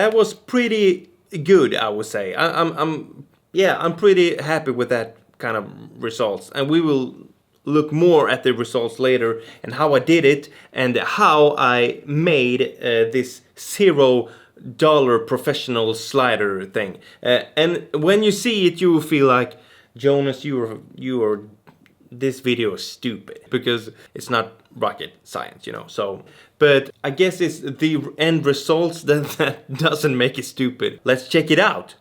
that was pretty good, I would say. I'm pretty happy with that kind of results, and we will look more at the results later and how I did it and how I made this $0 professional slider thing. And when you see it, you will feel like, Jonas, you are this video is stupid because it's not rocket science, you know. So, but I guess it's the end results that doesn't make it stupid. Let's check it out.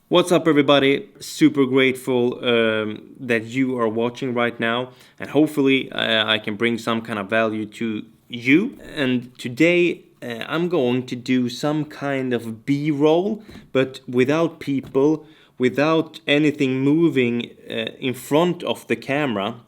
What's up, everybody? Super grateful that you are watching right now, and hopefully I can bring some kind of value to you. And today I'm going to do some kind of B-roll, but without people, without anything moving in front of the camera,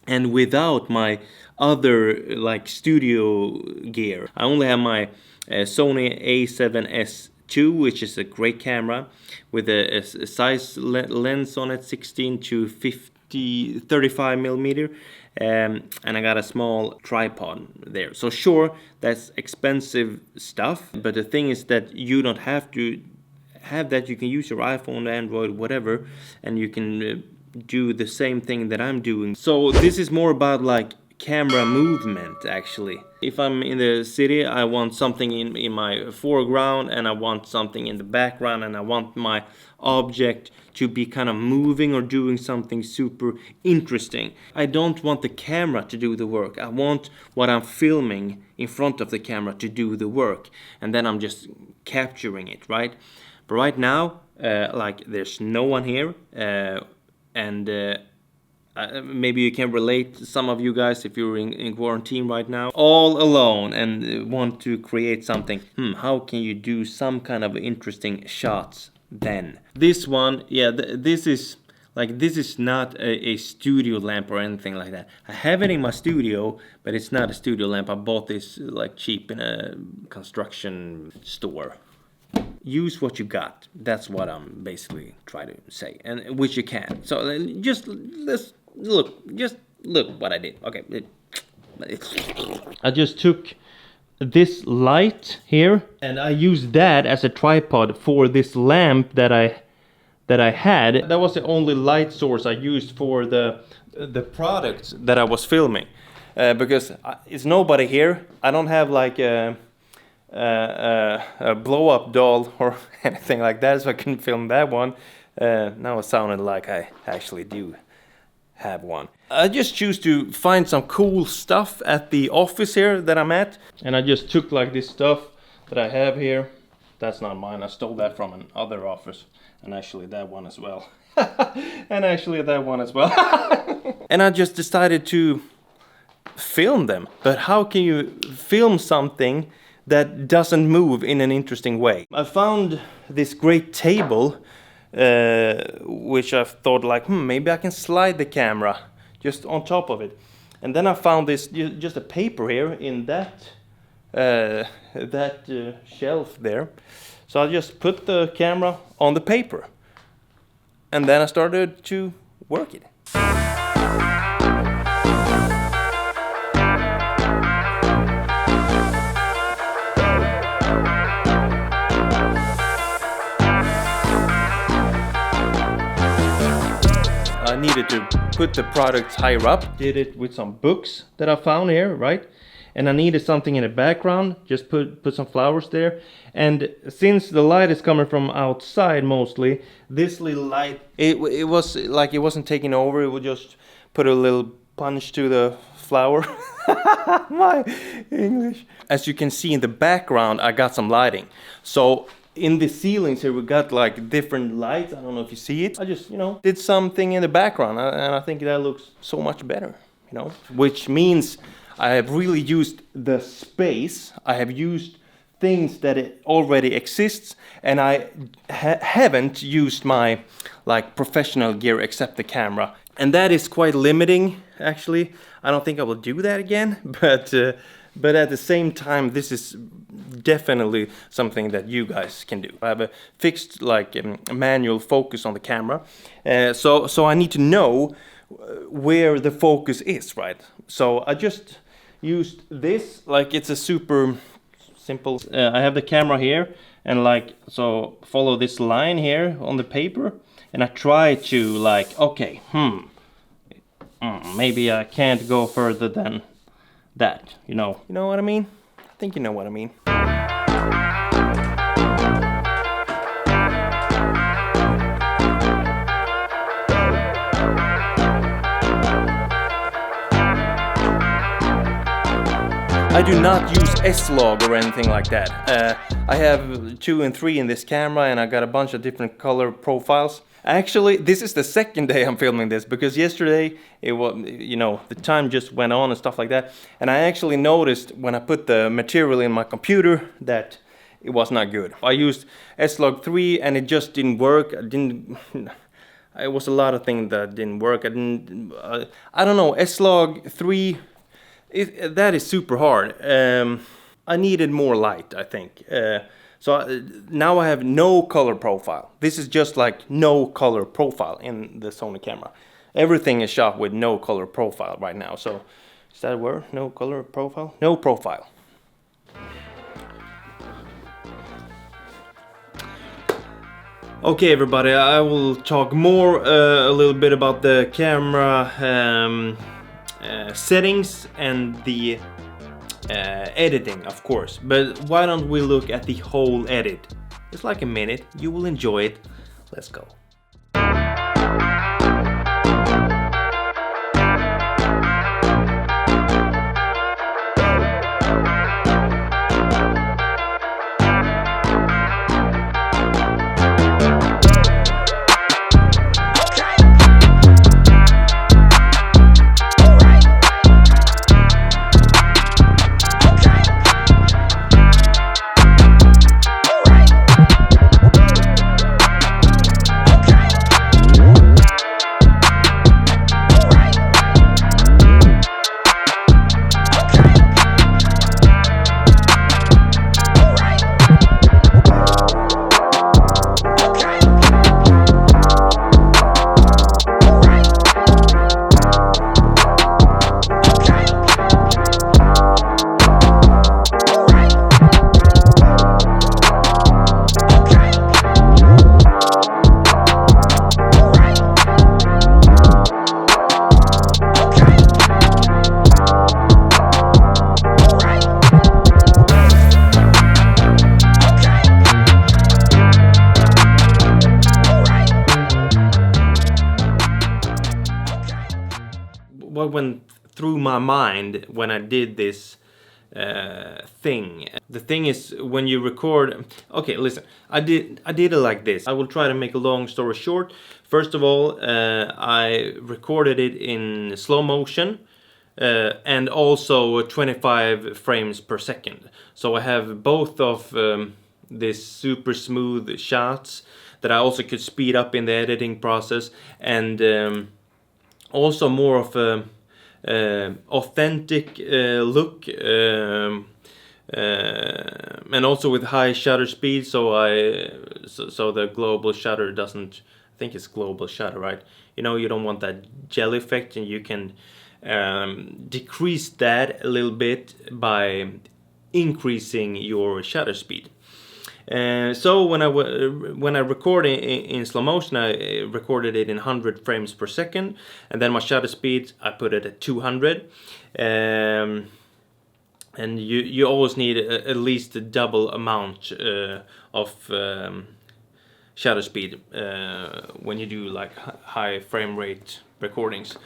and without my other like studio gear. I only have my Sony A7S II, which is a great camera with a size lens on it, 16 to 35 millimeter, and I got a small tripod there. So sure, that's expensive stuff, but the thing is that you don't have to have that. You can use your iPhone, Android, whatever, and you can do the same thing that I'm doing. So this is more about like camera movement, actually. If I'm in the city, I want something in my foreground, and I want something in the background, and I want my object to be kind of moving or doing something super interesting. I don't want the camera to do the work. I want what I'm filming in front of the camera to do the work, and then I'm just capturing it, right? But right now, like, there's no one here, and maybe you can relate, some of you guys, if you're in quarantine right now, all alone and want to create something. How can you do some kind of interesting shots then? This one, yeah, this is not a studio lamp or anything like that. I have it in my studio, but it's not a studio lamp. I bought this like cheap in a construction store. Use what you got. That's what I'm basically trying to say, and which you can. So let's look what I did. Okay, I just took this light here and I used that as a tripod for this lamp that I had. That was the only light source I used for the products that I was filming, because it's nobody here. I don't have like a blow-up doll or anything like that, so I couldn't film that one. Now it sounded like I actually do have one. I just choose to find some cool stuff at the office here that I'm at, and I just took like this stuff that I have here. That's not mine. I stole that from another office, and actually that one as well. And actually that one as well. And I just decided to film them. But how can you film something that doesn't move in an interesting way? I found this great table, which I thought like, maybe I can slide the camera just on top of it. And then I found this, just a paper here in that shelf there. So I just put the camera on the paper, and then I started to work it. I needed to put the products higher up. Did it with some books that I found here, right? And I needed something in the background. Just put some flowers there. And since the light is coming from outside mostly, this little light, it was like it wasn't taking over. It would just put a little punch to the flower. My English. As you can see in the background, I got some lighting. So in the ceilings here, we got like different lights. I don't know if you see it. I just, did something in the background, and I think that looks so much better, which means I have really used the space. I have used things that it already exists, and I haven't used my like professional gear except the camera. And that is quite limiting, actually. I don't think I will do that again, but but at the same time, this is definitely something that you guys can do. I have a fixed like manual focus on the camera, so I need to know where the focus is, right? So I just used this, like it's a super simple. I have the camera here, and like so follow this line here on the paper, and I try to like okay, maybe I can't go further than that, you know. You know what I mean? I think you know what I mean. I do not use S-Log or anything like that. I have 2 and 3 in this camera, and I got a bunch of different color profiles. Actually, this is the second day I'm filming this, because yesterday it was, you know, the time just went on and stuff like that, and I actually noticed when I put the material in my computer that it was not good. I used S-Log 3 and it just didn't work. It was a lot of things that didn't work. I don't know, S-Log 3, that is super hard. I needed more light, I think. Now I have no color profile. This is just like no color profile in the Sony camera. Everything is shot with no color profile right now. So is that a word? No color profile? No profile. Okay, everybody, I will talk more a little bit about the camera settings and the editing, of course. But why don't we look at the whole edit? It's like a minute. You will enjoy it. Let's go. What went through my mind when I did this thing. The thing is, when you record, okay, listen, I did it like this. I will try to make a long story short. First of all, I recorded it in slow motion and also 25 frames per second. So I have both of this super smooth shots that I also could speed up in the editing process, and also more of a authentic look, and also with high shutter speed, so the global shutter doesn't, I think it's global shutter, right? You know, you don't want that gel effect, and you can decrease that a little bit by increasing your shutter speed. So when I record in slow motion, I recorded it in 100 frames per second, and then my shutter speed I put it at 200. And you always need at least a double amount of shutter speed when you do like high frame rate recordings.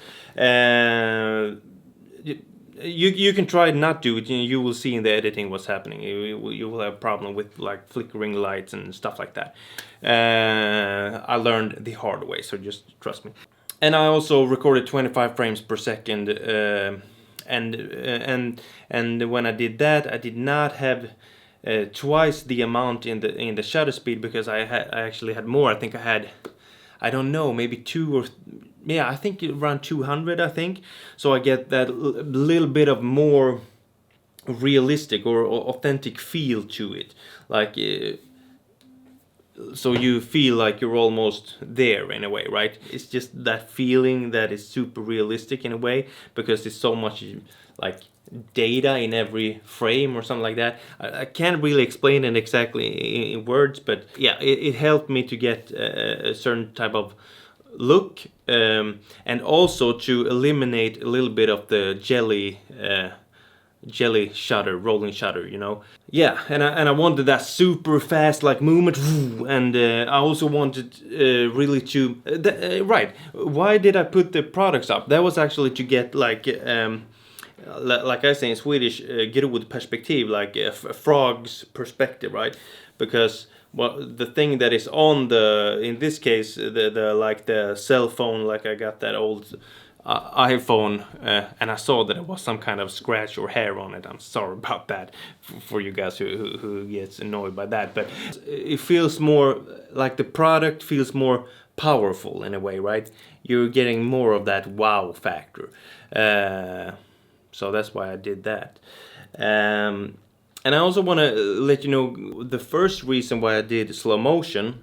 You can try not do it. You will see in the editing what's happening. You will have a problem with like flickering lights and stuff like that. I learned the hard way, so just trust me. And I also recorded 25 frames per second, and when I did that, I did not have twice the amount in the shutter speed, because I actually had more. I think I had, I don't know, maybe I think around 200, I think. So I get that little bit of more realistic or authentic feel to it, like so you feel like you're almost there in a way, right? It's just that feeling that is super realistic in a way, because there's so much like data in every frame or something like that. I can't really explain it exactly in words, but yeah, it helped me to get a certain type of look, and also to eliminate a little bit of the jelly shutter, rolling shutter, you know. Yeah, and I wanted that super fast like movement, and I also wanted really to right. Why did I put the products up? That was actually to get like like I say in Swedish, get it with perspective, like a frog's perspective, right? Because well, the thing that is on the, in this case, the like the cell phone, like I got that old iPhone, and I saw that it was some kind of scratch or hair on it. I'm sorry about that for you guys who gets annoyed by that, but it feels more like the product feels more powerful in a way, right? You're getting more of that wow factor. So that's why I did that. And I also want to let you know the first reason why I did slow motion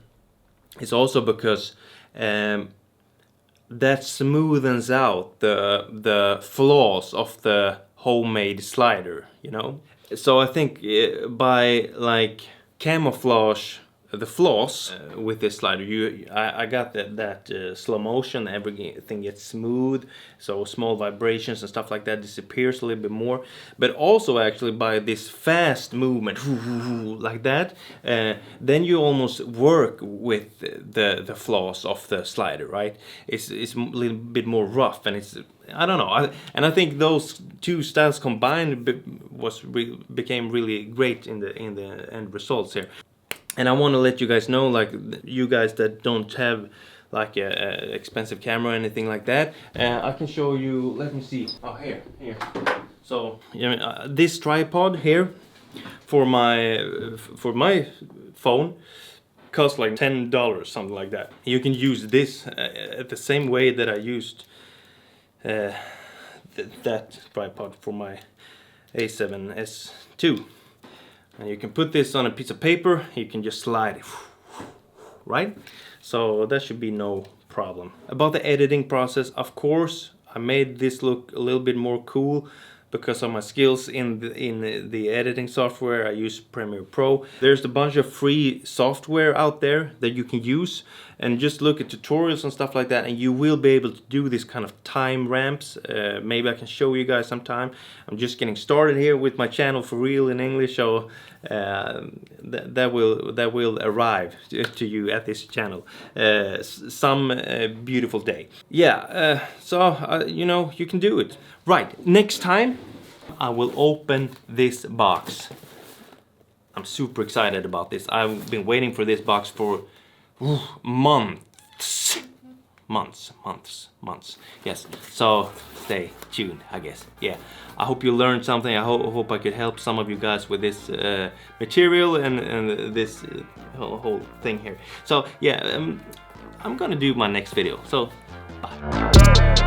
is also because that smoothens out the flaws of the homemade slider, you know. So I think by like camouflage the flaws with this slider, I got that slow motion, everything gets smooth, so small vibrations and stuff like that disappears a little bit more. But also actually by this fast movement like that, then you almost work with the flaws of the slider, right? It's a little bit more rough, and it's, I don't know, and I think those two styles combined became really great in the end results here. And I want to let you guys know, like you guys that don't have like a expensive camera or anything like that, I can show you. Let me see. Oh, here. So this tripod here for my phone costs like $10, something like that. You can use this the same way that I used that tripod for my A7S II. And you can put this on a piece of paper, you can just slide it, right? So that should be no problem. About the editing process, of course, I made this look a little bit more cool because of my skills in the editing software. I use Premiere Pro. There's a bunch of free software out there that you can use, and just look at tutorials and stuff like that, and you will be able to do this kind of time ramps. Maybe I can show you guys sometime. I'm just getting started here with my channel for real in English, so that will arrive to you at this channel some beautiful day. Yeah, so you know, you can do it. Right, next time I will open this box. I'm super excited about this. I've been waiting for this box for months. Yes, so stay tuned, I guess. Yeah, I hope you learned something. I hope I could help some of you guys with this material and this whole thing here. So yeah, I'm gonna do my next video. So bye.